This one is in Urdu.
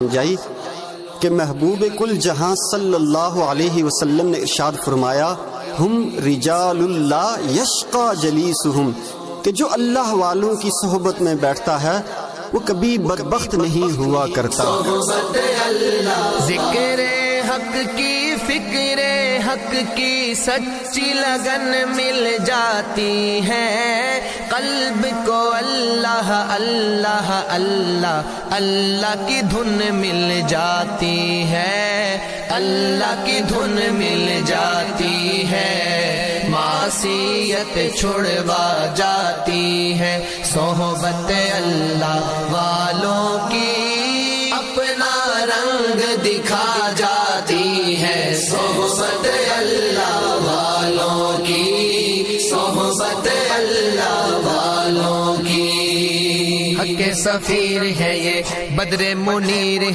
جائی کہ محبوب کل جہاں صلی اللہ علیہ وسلم نے ارشاد فرمایا ہم رجال اللہ یشقى جلیسہم، کہ جو اللہ والوں کی صحبت میں بیٹھتا ہے وہ کبھی بدبخت نہیں ہوا کرتا۔ ذکر حق کی فکر حق کی سچی لگن مل جاتی ہے، قلب کو اللہ اللہ اللہ اللہ کی دھن مل جاتی ہے، اللہ کی دھن مل جاتی ہے، معصیت چھڑوا جاتی ہے، صحبت اللہ والوں کی اپنا رنگ دکھا جاتی ہے، صحبت اللہ والوں کی، صحبت اللہ والوں کی۔ حق سفیر ہے یہ بدر منیر